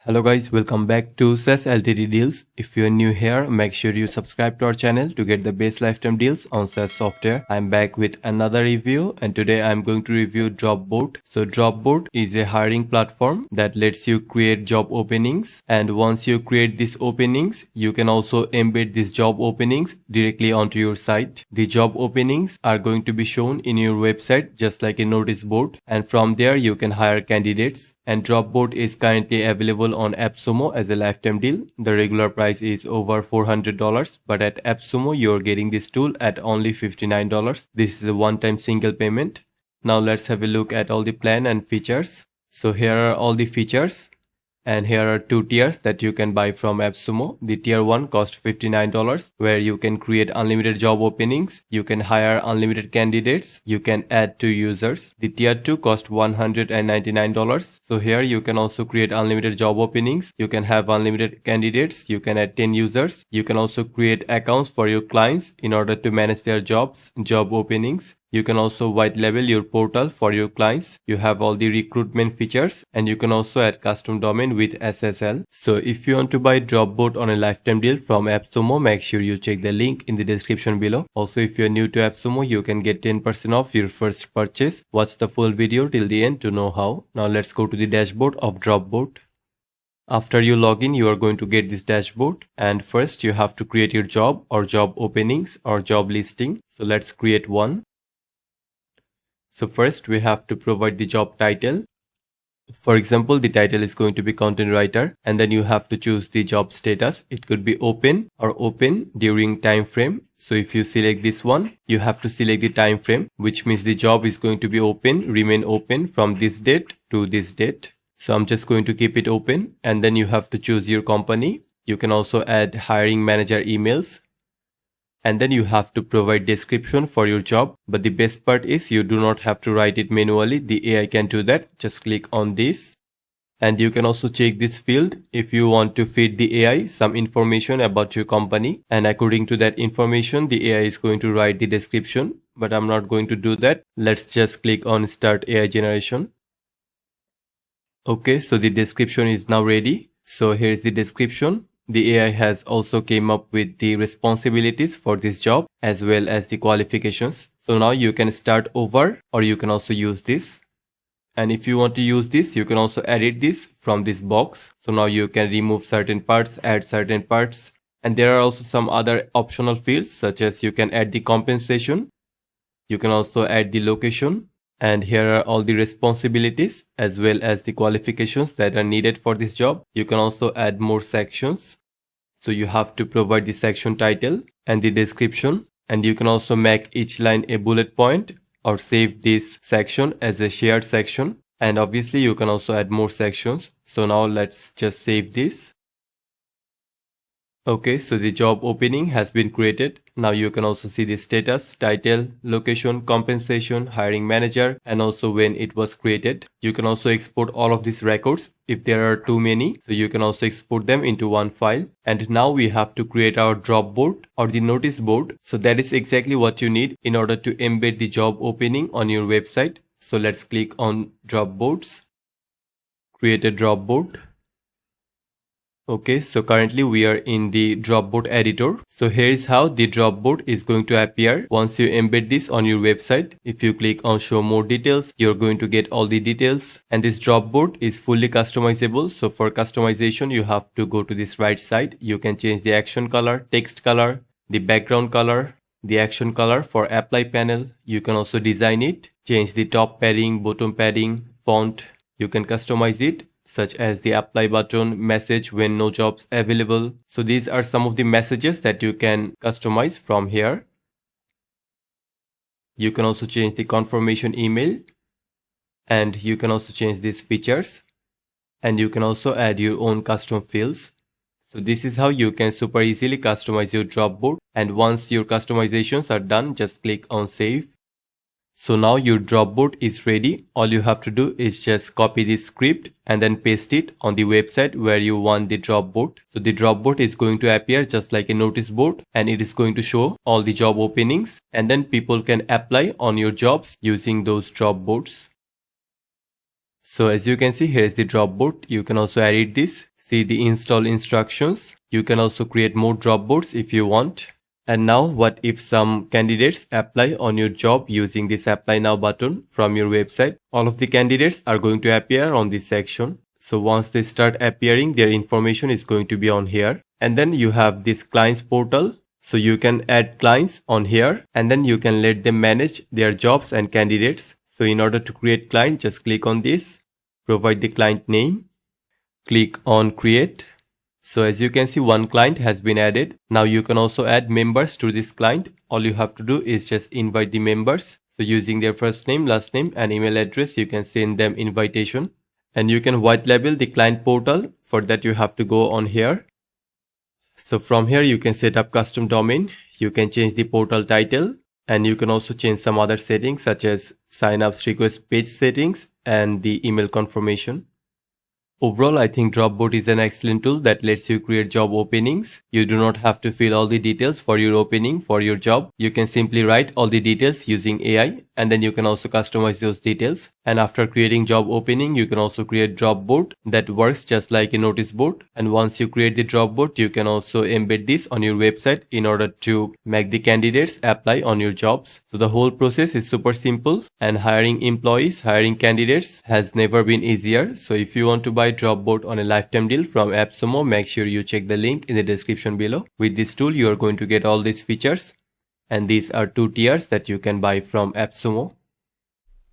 Hello guys, welcome back to SaaS Ltd deals. If you are new here, make sure you subscribe to our channel to get the best lifetime deals on SaaS software. I'm back with another review and today I'm going to review Dropboard. So Dropboard is a hiring platform that lets you create job openings, and once you create these openings, you can also embed these job openings directly onto your site. The job openings are going to be shown in your website just like a notice board, and from there you can hire candidates. And Dropboard is currently available on Appsumo as a lifetime deal. The regular price is over $400, but at Appsumo you're getting this tool at only $59. This is a one-time single payment. Now let's have a look at all the plan and features. So here are all the features, and here are two tiers that you can buy from Appsumo. The tier 1 costs $59, where you can create unlimited job openings, you can hire unlimited candidates, you can add 2 users. The tier 2 costs $199. So here you can also create unlimited job openings, you can have unlimited candidates, you can add 10 users, you can also create accounts for your clients in order to manage their job openings. You can also white label your portal for your clients. You have all the recruitment features, and you can also add custom domain with SSL. So if you want to buy Dropboard on a lifetime deal from Appsumo, make sure you check the link in the description below. Also, if you're new to Appsumo, you can get 10% off your first purchase. Watch the full video till the end to know how. Now let's go to the dashboard of Dropboard. After you log in, you are going to get this dashboard, and first you have to create your job or job openings or job listing. So let's create one. So first we have to provide the job title. For example, the title is going to be content writer, and then you have to choose the job status. It could be open or open during time frame. So if you select this one, you have to select the time frame, which means the job is going to be open, remain open from this date to this date. So I'm just going to keep it open, and then you have to choose your company. You can also add hiring manager emails. And then you have to provide description for your job. But the best part is you do not have to write it manually. The AI can do that. Just click on this. And you can also check this field if you want to feed the AI some information about your company. And according to that information, the AI is going to write the description. But I'm not going to do that. Let's just click on Start AI Generation. Okay, so the description is now ready. So here's the description. The AI has also came up with the responsibilities for this job as well as the qualifications. So now you can start over, or you can also use this. And if you want to use this, you can also edit this from this box. So now you can remove certain parts, add certain parts. And there are also some other optional fields, such as you can add the compensation. You can also add the location. And here are all the responsibilities as well as the qualifications that are needed for this job. You can also add more sections. So you have to provide the section title and the description. And you can also make each line a bullet point or save this section as a shared section. And obviously you can also add more sections. So now let's just save this. Okay, so the job opening has been created. Now you can also see the status, title, location, compensation, hiring manager, and also when it was created. You can also export all of these records if there are too many. So you can also export them into one file. And now we have to create our Dropboard or the notice board. So that is exactly what you need in order to embed the job opening on your website. So let's click on Dropboards, create a Dropboard. Okay, so currently we are in the Dropboard editor. So here is how the Dropboard is going to appear once you embed this on your website. If you click on show more details, you're going to get all the details. And this Dropboard is fully customizable. So for customization, you have to go to this right side. You can change the action color, text color, the background color, the action color for apply panel. You can also design it, change the top padding, bottom padding, font. You can customize it, such as the apply button, message when no jobs available. So these are some of the messages that you can customize from here. You can also change the confirmation email, and you can also change these features, and you can also add your own custom fields. So this is how you can super easily customize your Dropboard. And once your customizations are done, just click on save. So now your Dropboard is ready. All you have to do is just copy this script and then paste it on the website where you want the Dropboard. So the Dropboard is going to appear just like a notice board, and it is going to show all the job openings, and then people can apply on your jobs using those Dropboards. So as you can see, here is the Dropboard. You can also edit this, see the install instructions. You can also create more Dropboards if you want. And now what if some candidates apply on your job using this apply now button from your website? All of the candidates are going to appear on this section. So once they start appearing, their information is going to be on here. And then you have this clients portal. So you can add clients on here and then you can let them manage their jobs and candidates. So in order to create client, just click on this, provide the client name, click on create. So as you can see, one client has been added. Now you can also add members to this client. All you have to do is just invite the members. So using their first name, last name and email address, you can send them invitation. And you can white label the client portal. For that you have to go on here. So from here you can set up custom domain. You can change the portal title. And you can also change some other settings such as signups request page settings and the email confirmation. Overall, I think Dropboard is an excellent tool that lets you create job openings. You do not have to fill all the details for your opening for your job. You can simply write all the details using AI and then you can also customize those details. And after creating job opening, you can also create Dropboard that works just like a notice board. And once you create the Dropboard, you can also embed this on your website in order to make the candidates apply on your jobs. So the whole process is super simple and hiring employees, hiring candidates has never been easier. So if you want to buy Dropboard on a lifetime deal from Appsumo, make sure you check the link in the description below. With this tool, you are going to get all these features. And these are 2 tiers that you can buy from Appsumo.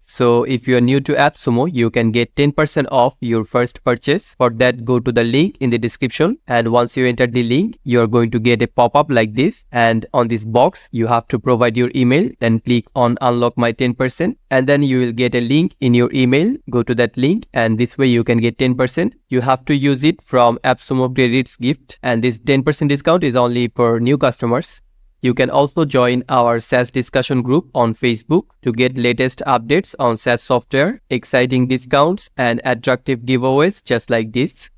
So if you are new to Appsumo, you can get 10% off your first purchase. For that, go to the link in the description. And once you enter the link, you are going to get a pop-up like this. And on this box, you have to provide your email. Then click on unlock my 10%. And then you will get a link in your email. Go to that link and this way you can get 10%. You have to use it from Appsumo Credits Gift. And this 10% discount is only for new customers. You can also join our SaaS discussion group on Facebook to get latest updates on SaaS software, exciting discounts and attractive giveaways just like this.